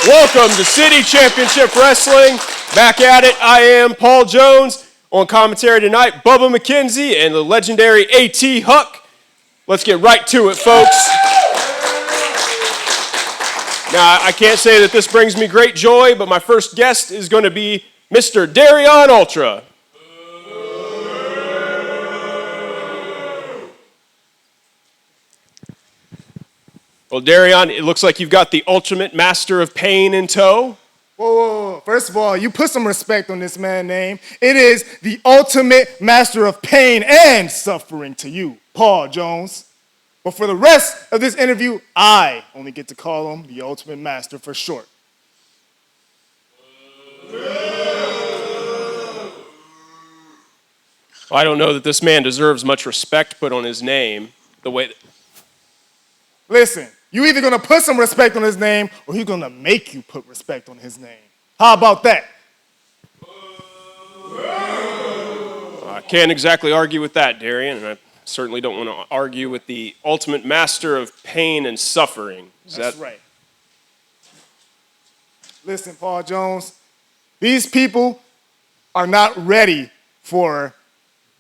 Welcome to City Championship Wrestling. Back at it, I am Paul Jones. On commentary tonight, Bubba McKenzie and the legendary A.T. Huck. Let's get right to it, folks. Now, I can't say that this brings me great joy, but my first guest is going to be Mr. Darion Ultra. Well, Darion, it looks like you've got the ultimate master of pain in tow. Whoa. First of all, you put some respect on this man's name. It is the ultimate master of pain and suffering to you, Paul Jones. But for the rest of this interview, I only get to call him the ultimate master for short. Well, I don't know that this man deserves much respect put on his name the way that... Listen, you either gonna put some respect on his name or he's gonna make you put respect on his name. How about that? I can't exactly argue with that, Darion, and I certainly don't want to argue with the ultimate master of pain and suffering. That's right. Listen, Paul Jones, these people are not ready for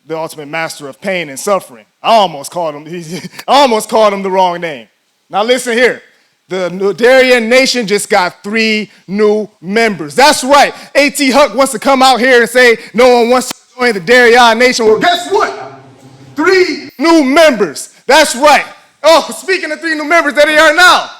the ultimate master of pain and suffering. I almost called him the wrong name. Now listen here. The Darion Nation just got 3 new members. That's right. A.T. Huck wants to come out here and say no one wants to join the Darion Nation. Well, guess what? 3 new members. That's right. Oh, speaking of 3 new members, there they are now.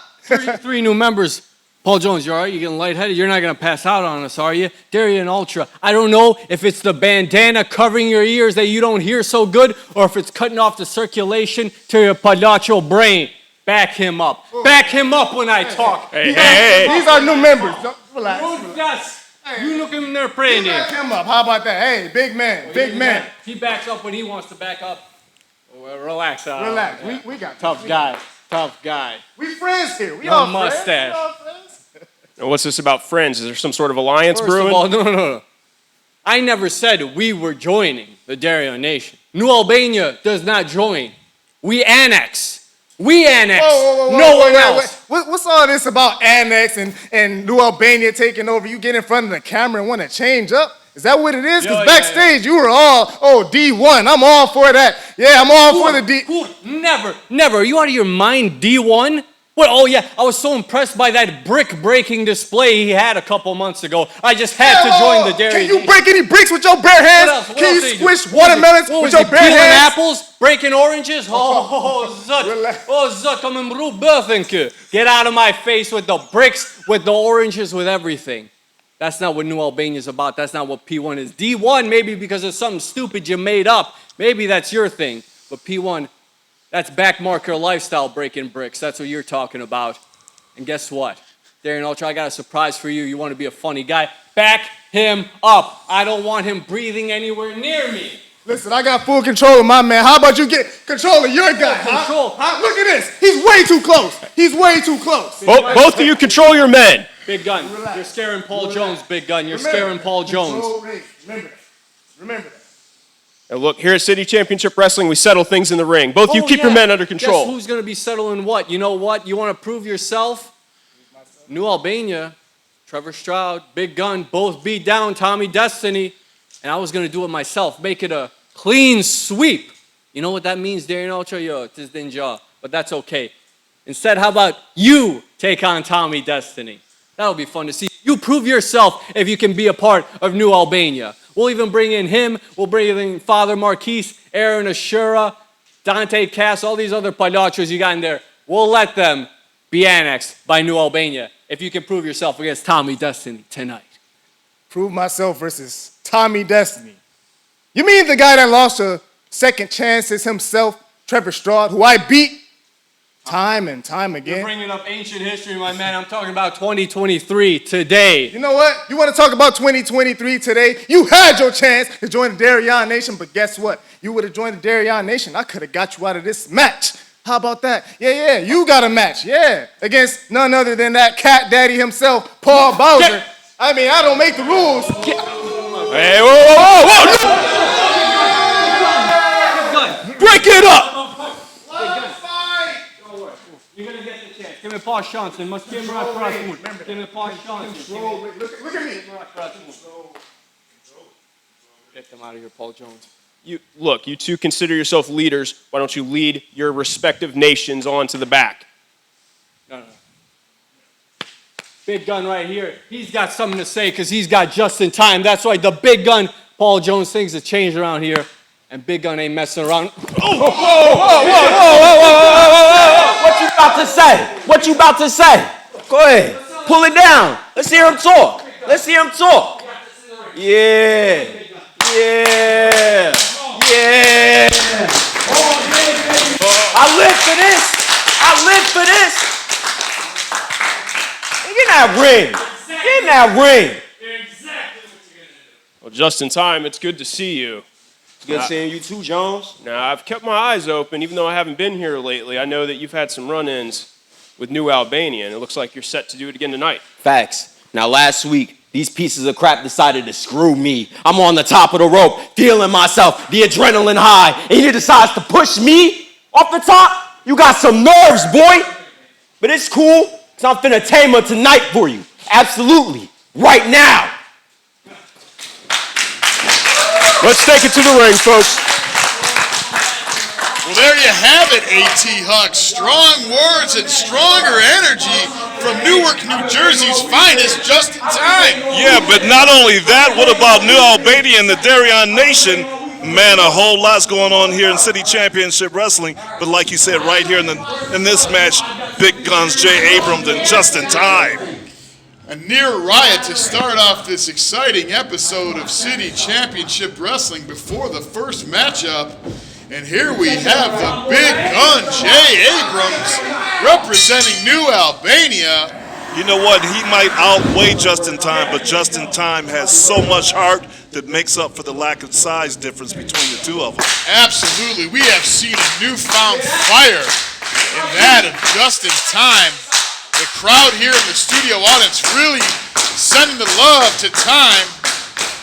Three new members. Paul Jones, you all right? You getting lightheaded? You're not going to pass out on us, are you? Darion Ultra. I don't know if it's the bandana covering your ears that you don't hear so good or if it's cutting off the circulation to your palacho brain. Back him up. Back him up when I talk. Hey. These are new members. Relax. You look him there praying. Back him up. How about that? Hey, big man. Big man. He backs up when he wants to back up. Relax. Relax. We got Tough guy. We friends here. We No all mustache. friends. Now, what's this about friends? Is there some sort of alliance First brewing? of all, no. I never said we were joining the Darion Nation. New Albania does not join. We annex. Whoa, no one else. What's all this about annex and New Albania taking over? You get in front of the camera and want to change up? Is that what it is? Because backstage you were all, D1. I'm all for that. Yeah, I'm all for the D. Never. Are you out of your mind, D1? What? Oh, yeah, I was so impressed by that brick-breaking display he had a couple months ago. I just had to join the Darion Can you Nation. break any bricks with your bare hands? What Can else you squish watermelons with your bare peeling hands? apples? Breaking oranges? Zut, come and get out of my face with the bricks, with the oranges, with everything. That's not what New Albania is about. That's not what P1 is. D1, maybe because of something stupid you made up. Maybe that's your thing. But P1, that's backmarker lifestyle breaking bricks. That's what you're talking about. And guess what? Darion Ultra, I got a surprise for you. You want to be a funny guy? Back him up. I don't want him breathing anywhere near me. Listen, I got full control of my man. How about you get control of your guy? Control. Huh? Look at this. He's way too close. Both of you control your men. Big gun. Relax. You're scaring Paul Jones, big gun. You're scaring Paul Jones. Remember that. Now look, here at City Championship Wrestling, we settle things in the ring. Both you keep your men under control. Guess who's going to be settling what? You know what? You want to prove yourself? New Albania, Trevor Stroud, Big Gun, both beat down Tommy Destiny. And I was going to do it myself. Make it a clean sweep. You know what that means, Darion Ultra? Yo, it's ninja. But that's okay. Instead, how about you take on Tommy Destiny? That'll be fun to see. You prove yourself if you can be a part of New Albania. We'll even bring in him. We'll bring in Father Marquise, Aaron Ashura, Dante Cass, all these other palachos you got in there. We'll let them be annexed by New Albania if you can prove yourself against Tommy Destiny tonight. Prove myself versus Tommy Destiny. You mean the guy that lost to second chances himself, Trevor Stroud, who I beat time and time again? You're bringing up ancient history, my man. I'm talking about 2023 today. You know what? You want to talk about 2023 today? You had your chance to join the Darion Nation, but guess what? You would have joined the Darion Nation. I could have got you out of this match. How about that? Yeah, you got a match. Yeah, against none other than that cat daddy himself, Paul Bowser. I mean, I don't make the rules. Hey, whoa. Break it up. You're going to get the chance. Give me par szansę, masz raz Give me par szansę. Look at me. Get them out of here, Paul Jones. Look, you two consider yourself leaders. Why don't you lead your respective nations on to the back? No. Big gun right here. He's got something to say because he's got just in time. That's right, the big gun. Paul Jones, things have changed around here, and big gun ain't messing around. Whoa. What you about to say? What you about to say? Go ahead. Pull it down. Let's hear him talk. Yeah. I live for this. Get in that ring. Well, just in time, it's good to see you. It's good seeing you too, Jones. Now, I've kept my eyes open, even though I haven't been here lately. I know that you've had some run-ins with New Albania, and it looks like you're set to do it again tonight. Facts. Now, last week, these pieces of crap decided to screw me. I'm on the top of the rope, feeling myself, the adrenaline high, and he decides to push me off the top. You got some nerves, boy. But it's cool, because I'm finna tame her tonight for you. Absolutely. Right now. Let's take it to the ring, folks. Well, there you have it, A.T. Huck. Strong words and stronger energy from Newark, New Jersey's finest, just in time. Yeah, but not only that, what about New Albania and the Darion Nation? Man, a whole lot's going on here in City Championship Wrestling. But like you said, right here in this match, big guns Jay Abrams and just in time. A near riot to start off this exciting episode of City Championship Wrestling before the first matchup. And here we have the big gun, Jay Abrams, representing New Albania. You know what? He might outweigh Just in Time, but Just in Time has so much heart that makes up for the lack of size difference between the two of them. Absolutely. We have seen a newfound fire in that of Just in Time. The crowd here in the studio audience really sending the love to Time.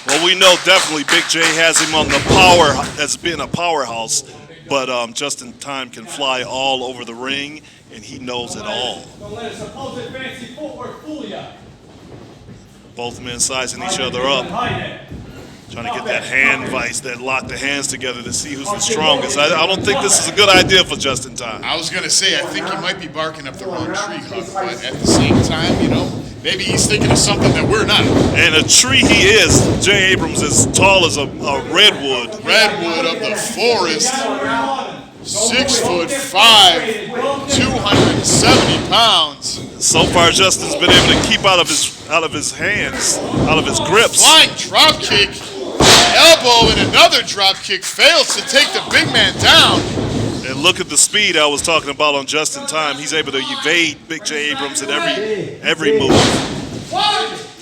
Well, we know definitely Big J has him on the power, as being a powerhouse, but Just in Time can fly all over the ring, and he knows it all. Both men sizing each other up, trying to get that hand vice, that lock the hands together to see who's the strongest. I don't think this is a good idea for Just in Time. I was going to say, I think he might be barking up the wrong tree, Huck, but at the same time, maybe he's thinking of something that we're not. And a tree he is. Jay Abrams is tall as a redwood. Redwood of the forest. 6'5", 270 pounds. So far, Justin's been able to keep out of his hands, out of his grips. Flying drop kick, elbow, and another drop kick fails to take the big man down. And look at the speed I was talking about on Just in Time. He's able to evade Big J Abrams in every move.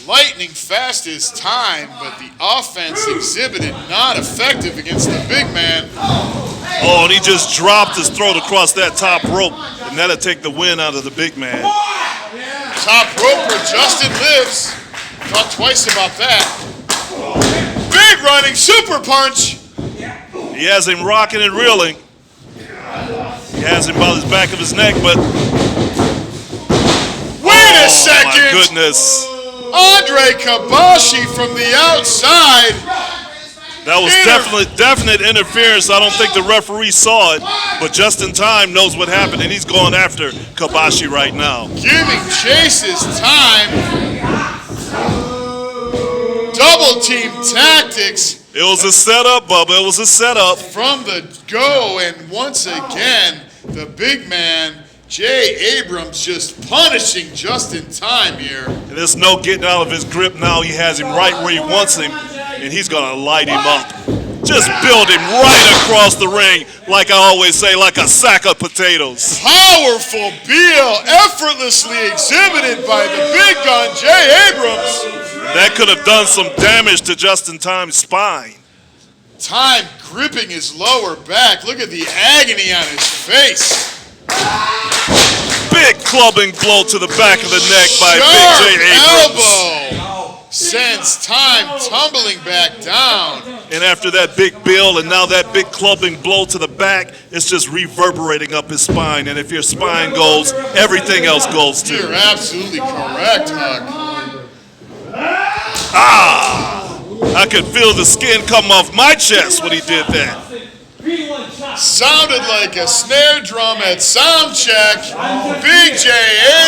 Lightning fast is Time, but the offense exhibited not effective against the big man. Oh, and he just dropped his throat across that top rope, and that'll take the win out of the big man. Top rope where Justin lives. Thought twice about that. Big running super punch. He has him rocking and reeling. He has him by the back of his neck, but... Wait a second! Oh, my goodness. Andre Kabahsi from the outside. That was definite interference. I don't think the referee saw it, but Just in Time knows what happened, and he's going after Kabahsi right now. Giving chase his Time. Double team tactics. It was a setup, Bubba. It was a setup. From the go, and once again, the big man, Jay Abrams, just punishing Just in Time here. And there's no getting out of his grip now. He has him right where he wants him, and he's going to light him up. Just build him right across the ring, like I always say, like a sack of potatoes. Powerful BL effortlessly exhibited by the big gun, Jay Abrams. That could have done some damage to Just in Time's spine. Time gripping his lower back. Look at the agony on his face. Big clubbing blow to the back of the neck by Big J Abrams. Elbow. sends Tyme tumbling back down. And after that big bill and now that big clubbing blow to the back, it's just reverberating up his spine. And if your spine goes, everything else goes too. You're absolutely correct, Huck. I could feel the skin come off my chest when he did that. Sounded like a snare drum at sound check. Big J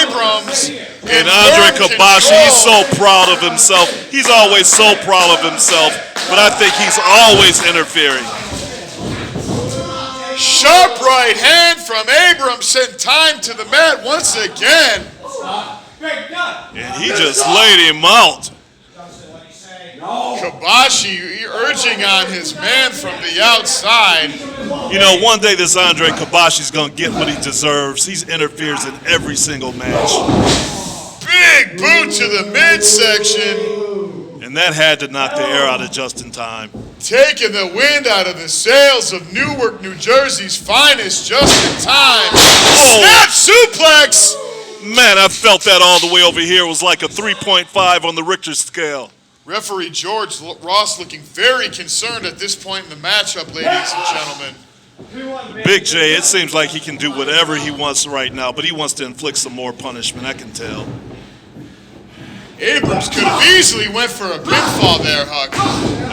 Abrams. And Andre Kabahsi, he's so proud of himself. He's always so proud of himself, but I think he's always interfering. Sharp right hand from Abrams sent Tyme to the mat once again. And he just laid him out. Kabahsi urging on his man from the outside. You know, one day this Andre Kabashi's going to get what he deserves. He interferes in every single match. Big boot to the midsection. And that had to knock the air out of Justin Tyme. Taking the wind out of the sails of Newark, New Jersey's finest, Justin Tyme. Snap suplex. Man, I felt that all the way over here. It was like a 3.5 on the Richter scale. Referee George Ross looking very concerned at this point in the matchup, ladies and gentlemen. Big J, it seems like he can do whatever he wants right now, but he wants to inflict some more punishment, I can tell. Abrams could have easily went for a pinfall there, Huck.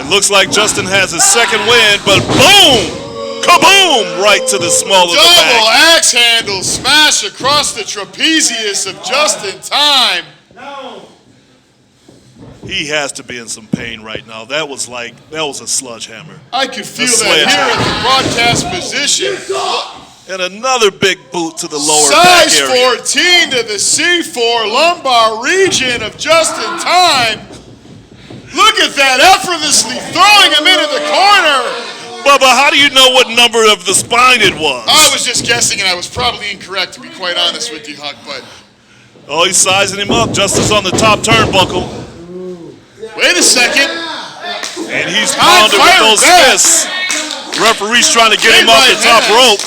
It looks like Justin has his second win, but boom! Kaboom! Right to the small of the Double back. axe handle smash across the trapezius of Justin Tyme. He has to be in some pain right now. That was a sledgehammer. I could feel that here at the broadcast position. And another big boot to the lower back Size area. 14 to the C4 lumbar region of Justin Tyme. Look at that, effortlessly throwing him into the corner. Bubba, how do you know what number of the spine it was? I was just guessing, and I was probably incorrect, to be quite honest with you, Huck, but... Oh, he's sizing him up. Justin's on the top turnbuckle. Wait a second. And he's pounding with those fists. Referee's trying to get him off the top rope.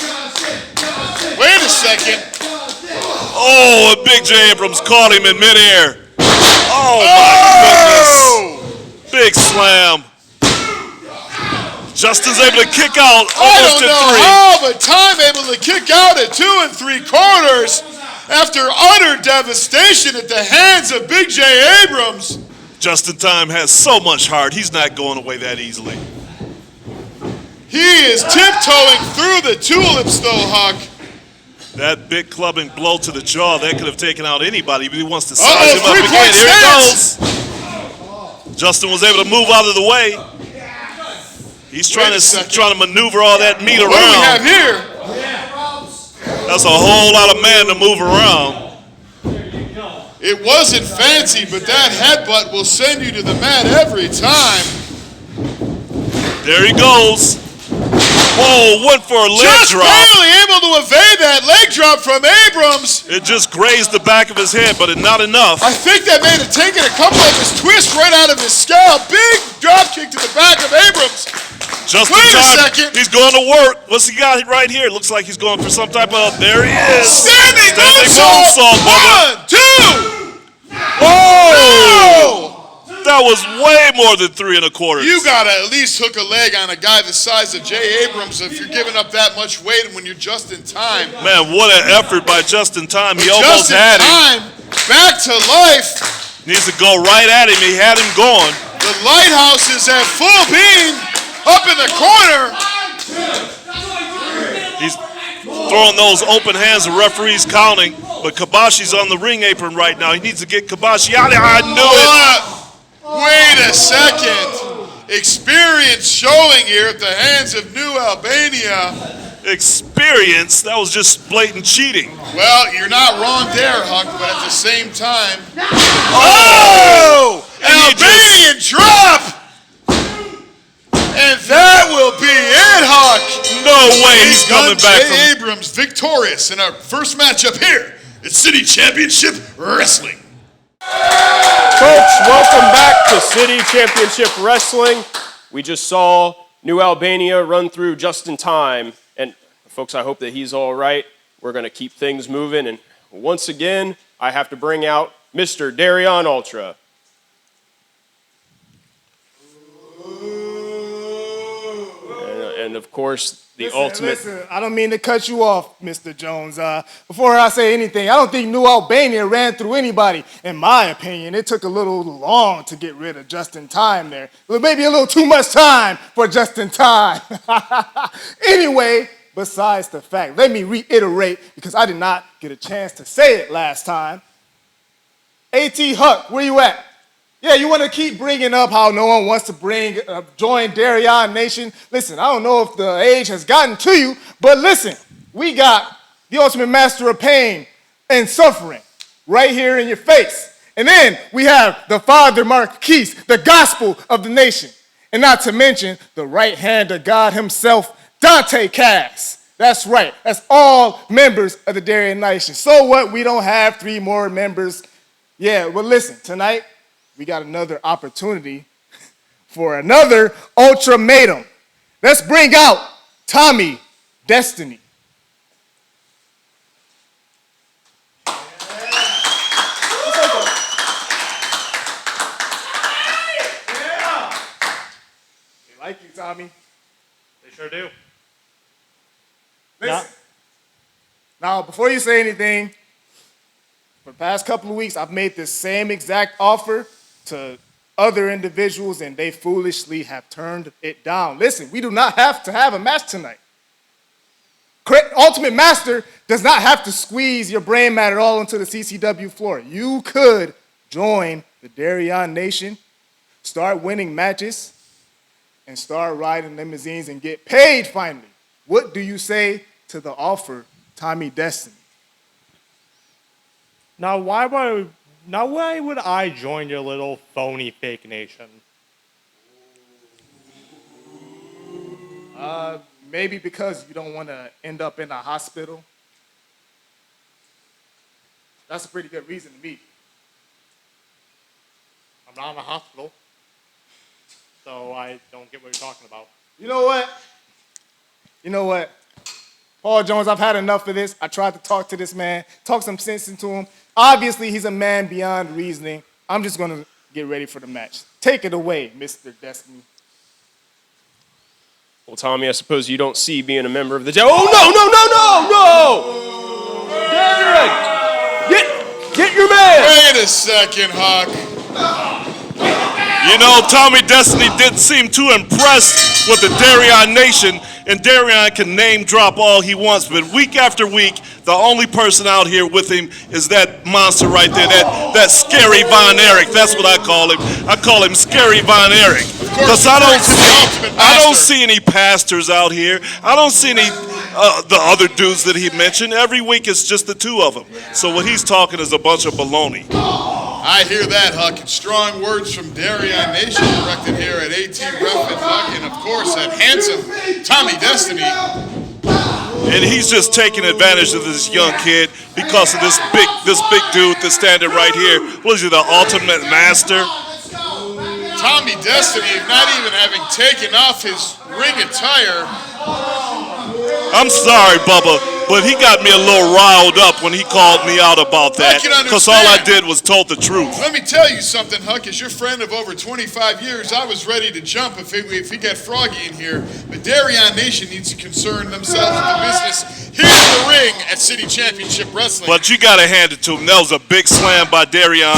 Wait a second. Oh, and Big J Abrams caught him in midair. Oh, my goodness. Big slam. Justin's able to kick out almost I don't know how, but Tyme able to kick out at 2 3/4 after utter devastation at the hands of Big J Abrams. Justin Tyme has so much heart. He's not going away that easily. He is tiptoeing through the tulips, though, Huck. That big clubbing blow to the jaw, that could have taken out anybody, but he wants to size him up again. Three-point Here it stance. goes. Justin was able to move out of the way. He's trying to maneuver all that meat around. What do we have here? That's a whole lot of man to move around. It wasn't fancy, but that headbutt will send you to the mat every time. There he goes. Whoa, went for a leg drop. Just barely able to evade that leg drop from Abrams. It just grazed the back of his head, but not enough. I think that may have taken a couple of his twists right out of his scalp. Big drop kick to the back of Abrams. Justin Wait a Tyme, second. he's going to work. What's he got right here? Looks like he's going for some type of, there he is. Standing moonsault, Bubba. 1, Bubba. 2. Oh! That was way more than 3 1/4. You gotta at least hook a leg on a guy the size of Jay Abrams if you're giving up that much weight and when you're just in time. Man, what an effort by Justin Tyme. He almost Justin had him. Tyme back to life. Needs to go right at him. He had him going. The lighthouse is at full beam up in the corner. He's throwing those open hands. The referee's counting, but Kabashi's on the ring apron right now. He needs to get Kabahsi out of here. I knew it. Wait a second. Experience showing here at the hands of New Albania. Experience? That was just blatant cheating. Well, you're not wrong there, Huck, but at the same time. Oh! Albanian drop! And that will be it, Huck. No way he's coming back from... Jay Abrams victorious in our first matchup here at City Championship Wrestling. Folks, welcome back to City Championship Wrestling. We just saw New Albania run through Justin Tyme. And folks, I hope that he's all right. We're going to keep things moving. And once again, I have to bring out Mr. Darion Ultra. And of course, the ultimate. Listen, I don't mean to cut you off, Mr. Jones. Before I say anything, I don't think New Albania ran through anybody. In my opinion, it took a little long to get rid of Justin Tyme there. Maybe a little too much time for Justin Tyme. Anyway, besides the fact, let me reiterate, because I did not get a chance to say it last time. A.T. Huck, where you at? Yeah, you want to keep bringing up how no one wants to join Darion Nation. Listen, I don't know if the age has gotten to you, but listen, we got the ultimate master of pain and suffering right here in your face. And then we have the Father Marquis, the gospel of the nation. And not to mention the right hand of God himself, Dante Cass. That's right, that's all members of the Darion Nation. So what, we don't have 3 more members. Yeah, well listen, tonight, we got another opportunity for another ULTRAmatum. Let's bring out Tommy Destiny. Yeah. They like you, Tommy. They sure do. Listen. Now, before you say anything, for the past couple of weeks, I've made this same exact offer to other individuals, and they foolishly have turned it down. Listen, we do not have to have a match tonight. Ultimate Master does not have to squeeze your brain matter all into the CCW floor. You could join the Darion Nation, start winning matches, and start riding limousines and get paid finally. What do you say to the offer, Tommy Destiny? Now, why would I join your little phony fake nation? Maybe because you don't want to end up in a hospital. That's a pretty good reason to me. I'm not in a hospital, so I don't get what you're talking about. You know what? Paul Jones, I've had enough of this. I tried to talk to this man, talk some sense into him. Obviously, he's a man beyond reasoning. I'm just going to get ready for the match. Take it away, Mr. Destiny. Well, Tommy, I suppose you don't see being a member of the... Oh, no! Darren! Get your man! Wait a second, Huck. You know, Tommy Destiny didn't seem too impressed with the Darion Nation, and Darion can name drop all he wants, but week after week, the only person out here with him is that monster right there, that scary Von Erich. That's what I call him. I call him Scary Von Erich. Because I don't see any pastors out here. I don't see any the other dudes that he mentioned. Every week it's just the 2 of them. So what he's talking is a bunch of baloney. I hear that, Huck. It's strong words from Darion Nation directed here at AT Ref and Huck, and of course that handsome Tommy Destiny. And he's just taking advantage of this young kid because of this big dude that's standing right here. What is he, the ultimate master? Tommy Destiny, not even having taken off his ring attire. I'm sorry, Bubba, but he got me a little riled up when he called me out about that. Because all I did was told the truth. Let me tell you something, Huck. As your friend of over 25 years, I was ready to jump if he got Froggy in here. But Darion Nation needs to concern themselves with the business here in the ring at City Championship Wrestling. But you got to hand it to him. That was a big slam by Darion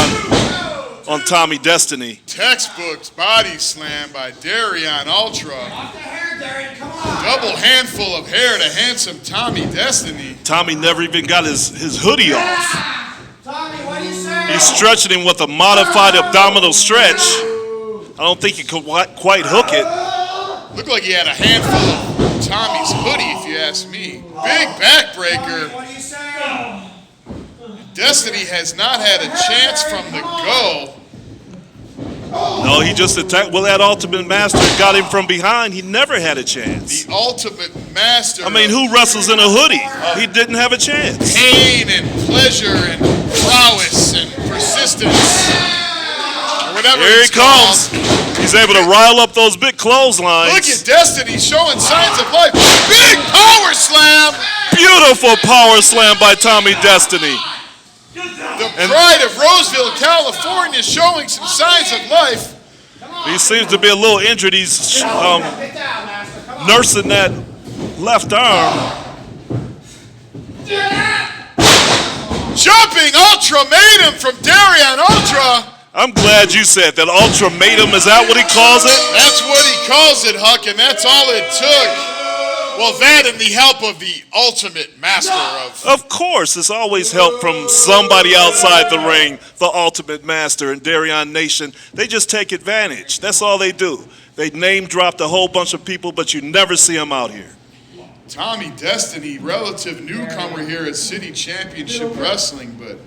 on Tommy Destiny. Textbooks body slam by Darion Ultra. Double handful of hair to handsome Tommy Destiny. Tommy never even got his hoodie off. Tommy, what do you say? He's stretching him with a modified abdominal stretch. I don't think he could quite hook it. Looked like he had a handful of Tommy's hoodie, if you ask me. Big backbreaker. What do you say? Destiny has not had a chance from the go. No, he just attacked. Well, that Ultimate Master got him from behind. He never had a chance. The Ultimate Master. I mean, who wrestles in a hoodie? He didn't have a chance. Pain and pleasure and prowess and persistence. Or whatever Here he it's called. comes. He's able to rile up those big clotheslines. Look at Destiny showing signs of life. Big power slam. Beautiful power slam by Tommy Destiny. The pride of Roseville, California, showing some signs of life. He seems to be a little injured. He's nursing that left arm. Jumping ultimatum from Darion Ultra. I'm glad you said that. Ultramatum, is that what he calls it? That's what he calls it, Huck, and that's all it took. Well, that and the help of the ultimate master of... Of course, it's always help from somebody outside the ring, the ultimate master and Darion Nation. They just take advantage. That's all they do. They name dropped a whole bunch of people, but you never see them out here. Tommy Destiny, relative newcomer here at City Championship Wrestling, but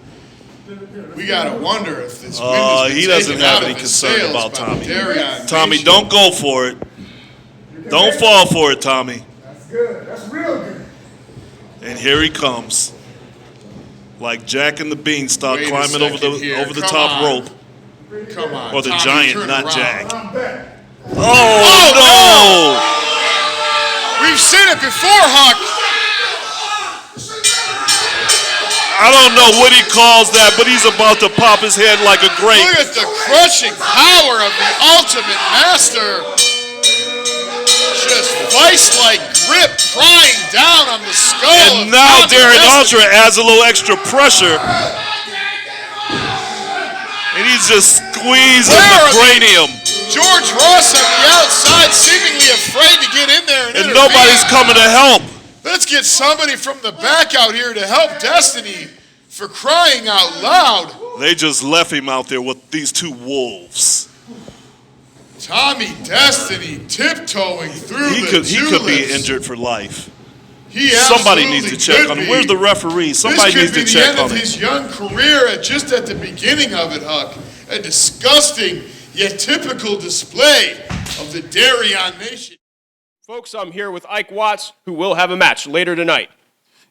we gotta wonder if this wind has been he doesn't taken have out any of his concern sails about by Tommy. Darion Tommy, Nation. don't go for it. Don't fall for it, Tommy. That's good. That's real good. And here he comes, like Jack and the Beanstalk Wait a climbing over second here. the Come top on. rope, Come on, or the Tommy, giant, turn not around. Jack. I'm back. Oh, We've seen it before, Huck. I don't know what he calls that, but he's about to pop his head like a grape. Look at the crushing power of the ultimate master. Just vice-like grip prying down on the skull. And of now Tommy Darion Destiny. Ultra adds a little extra pressure. And he's just squeezing Where the are cranium. George Ross on the outside, seemingly afraid to get in there and And intervene. nobody's coming to help. Let's get somebody from the back out here to help Destiny, for crying out loud. They just left him out there with these two wolves. Tommy Destiny tiptoeing through He the could tulips. be injured for life. He Somebody absolutely needs to check could on him. be. Where's the referee? Somebody This needs could to be the check end on of him. his young career, just at the beginning of it, Huck. A disgusting yet typical display of the Darion Nation. Folks, I'm here with Ike Watts, who will have a match later tonight.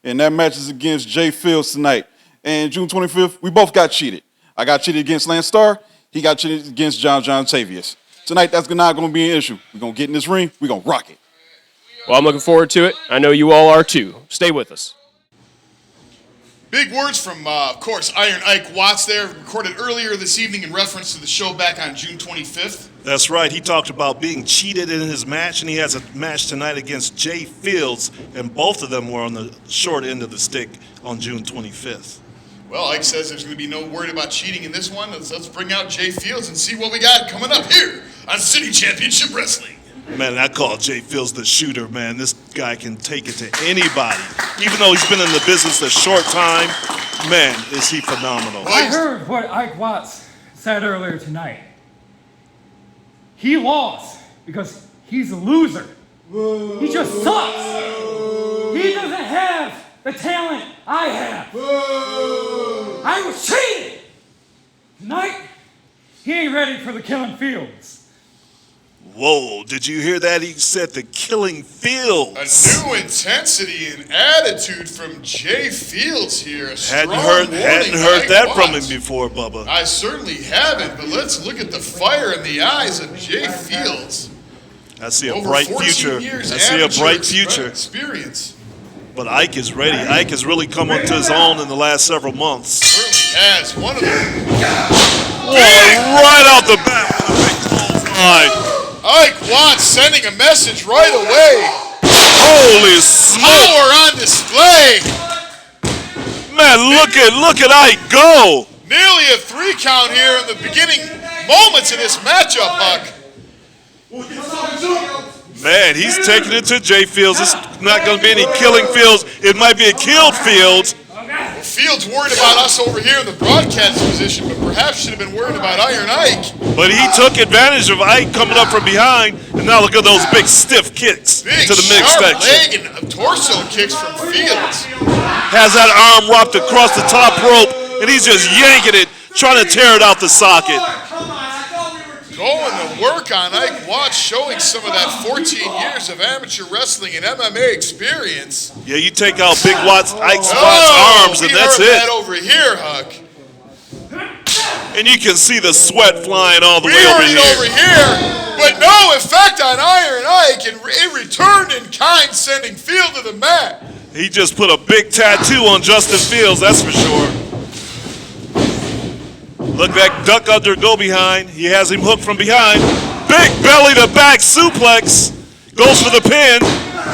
And that match is against Jay Fields tonight. And June 25th, we both got cheated. I got cheated against Lance Starr. He got cheated against John Tavius. Tonight, that's not going to be an issue. We're going to get in this ring. We're going to rock it. Well, I'm looking forward to it. I know you all are too. Stay with us. Big words from, of course, Iron Ike Watts there, recorded earlier this evening in reference to the show back on June 25th. That's right. He talked about being cheated in his match, and he has a match tonight against Jay Fields, and both of them were on the short end of the stick on June 25th. Well, Ike says there's going to be no word about cheating in this one. Let's bring out Jay Fields and see what we got coming up here on City Championship Wrestling. Man, I call Jay Fields the shooter, man. This guy can take it to anybody. Even though he's been in the business a short time, man, is he phenomenal. I heard what Ike Watts said earlier tonight. He lost because he's a loser. He just sucks. He doesn't have the talent I have. I was cheated. Tonight, he ain't ready for the killing fields. Whoa, did you hear that? He said the killing fields. A new intensity and attitude from Jay Fields here. A strong Hadn't heard Ike that from him Watts. before, Bubba. I certainly haven't, but let's look at the fire in the eyes of Jay Fields. I see a Over bright 14 future. years I see a amateur bright future. experience. But Ike is ready. Ike has really come up to his own in the last several months. Certainly has. One of them. Whoa, right out the back. Ike. Ike Watts sending a message right away. Holy smoke. Power on display. Man, look at Ike go. Nearly a 3 count here in the beginning moments of this matchup, Huck. Man, he's taking it to Jay Fields. It's not going to be any killing Fields. It might be a killed Fields. Well, Fields worried about us over here in the broadcast position, but perhaps should have been worried about Iron Ike. But he took advantage of Ike coming up from behind, and now look at those big stiff kicks Big to the sharp midsection. leg and torso kicks from Fields. Has that arm wrapped across the top rope, and he's just yanking it, trying to tear it out the socket. Going to work on Ike Watts, showing some of that 14 years of amateur wrestling and MMA experience. Yeah, you take out Big Watts, Ike Watts' arms, and we that's heard that it. over here, Huck. And you can see the sweat flying all the We way over heard it here. over here, but no effect on Iron Ike, and it returned in kind, sending Field to the mat. He just put a big tattoo on Justin Fields, that's for sure. Look, that duck under, go behind. He has him hooked from behind. Big belly-to-back suplex. Goes for the pin.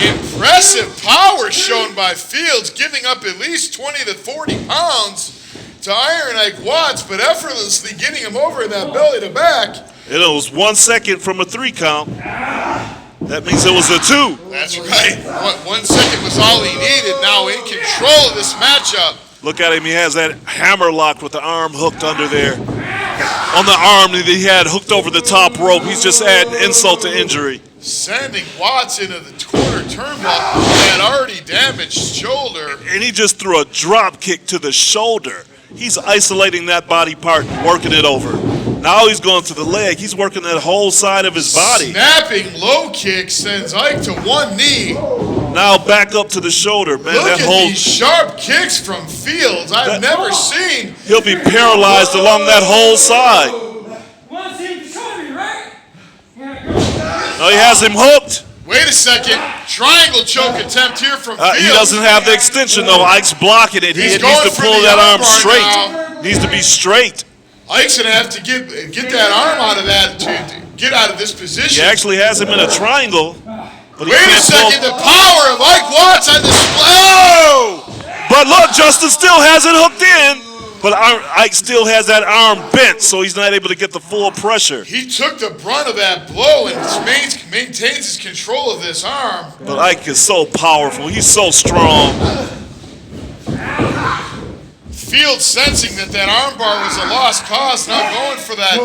Impressive power shown by Fields, giving up at least 20 to 40 pounds to Iron Ike Watts, but effortlessly getting him over in that belly-to-back. It was 1 second from a 3 count. That means it was a 2. That's right. 1 second was all he needed. Now in control of this matchup. Look at him. He has that hammer locked with the arm hooked under there. On the arm that he had hooked over the top rope. He's just adding insult to injury. Sending Watts into the corner turnbuckle with that already damaged shoulder. And he just threw a drop kick to the shoulder. He's isolating that body part and working it over. Now he's going to the leg. He's working that whole side of his body. Snapping low kick sends Ike to one knee. Now back up to the shoulder, man. Look that at whole these sharp kicks from Fields. I've never seen. He'll be paralyzed along that whole side. Want to see him show me, right? No, he has him hooked. Wait a second. Triangle choke attempt here from Fields. He doesn't have the extension, though. Ike's blocking it. He needs to pull that arm straight. Needs to be straight. Ike's going to have to get that arm out of that to get out of this position. He actually has him in a triangle. But wait a second. The power of Ike Watts on display. Oh! But look, Justin still has it hooked in. But Ike still has that arm bent, so he's not able to get the full pressure. He took the brunt of that blow and maintains his control of this arm. But Ike is so powerful. He's so strong. Fields sensing that armbar was a lost cause, now going for that.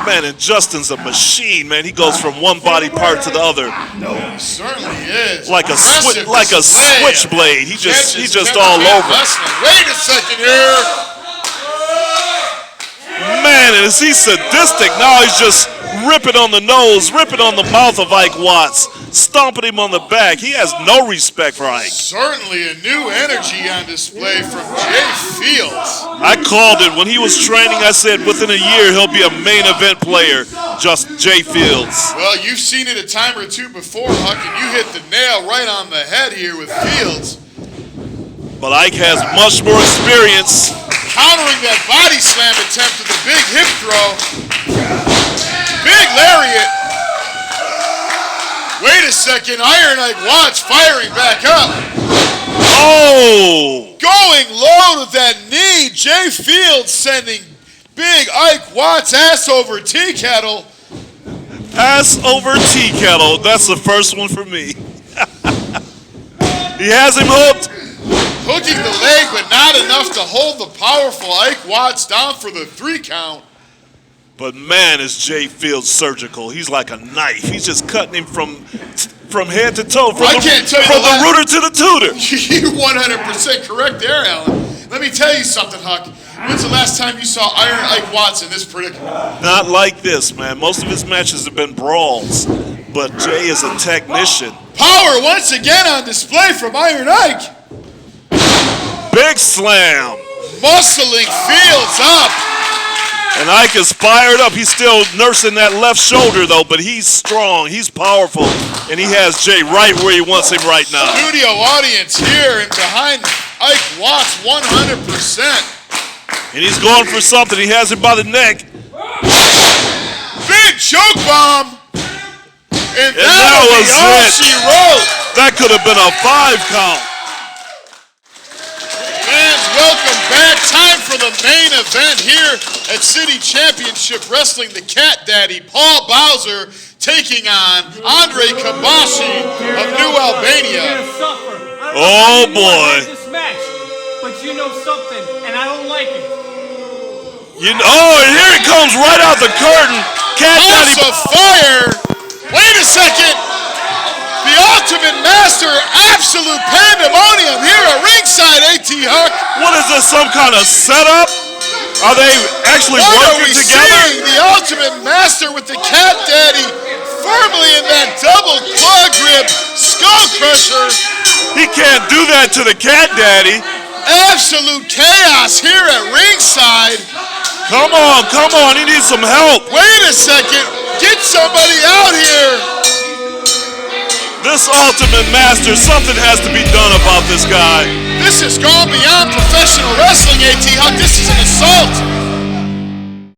Man, and Justin's a machine, man. He goes from one body part to the other. No, he certainly is. Like a switchblade. He's just all over. Wait a second here. Man, and is he sadistic? Now he's just ripping on the nose, ripping on the mouth of Ike Watts, stomping him on the back. He has no respect for Ike. Certainly a new energy on display from Jay Fields. I called it when he was training. I said within a year he'll be a main event player, just Jay Fields. Well, you've seen it a time or two before, Huck, and you hit the nail right on the head here with Fields. But Ike has much more experience. Countering that body slam attempt with a big hip throw. Big lariat. Wait a second, Iron Ike Watts firing back up. Oh! Going low with that knee. Jay Fields sending big Ike Watts ass over tea kettle. Ass over tea kettle. That's the first one for me. He has him hooked. Hooking the leg, but not enough to hold the powerful Ike Watts down for the 3 count. But man, is Jay Fields surgical. He's like a knife. He's just cutting him from head to toe, from the rooter to the tutor. You're 100% correct there, Alan. Let me tell you something, Huck. When's the last time you saw Iron Ike Watts in this predicament? Not like this, man. Most of his matches have been brawls, but Jay is a technician. Power once again on display from Iron Ike. Big slam. Muscling Fields up. And Ike is fired up. He's still nursing that left shoulder, though, but he's strong. He's powerful. And he has Jay right where he wants him right now. Studio audience here and behind Ike Watts 100%. And he's going for something. He has him by the neck. Big choke bomb. And that was all it. she wrote. That could have been a 5 count. Fans, welcome back. Time for the main event here at City Championship Wrestling. The Cat Daddy, Paul Bowser, taking on Andre Kabahsi of New Albania. Oh boy. This match, but you know something, and I don't like it. And here it comes right out the curtain. Cat Daddy. House of Fire. Wait a second. The Ultimate Master, absolute pandemonium here at ringside, AT Huck. What is this, some kind of setup? Are they actually working together? Seeing the Ultimate Master with the Cat Daddy firmly in that double claw grip, skull crusher. He can't do that to the Cat Daddy. Absolute chaos here at ringside. Come on, he needs some help. Wait a second, get somebody out here. This Ultimate Master, something has to be done about this guy. This has gone beyond professional wrestling, AT Huck. This is an assault.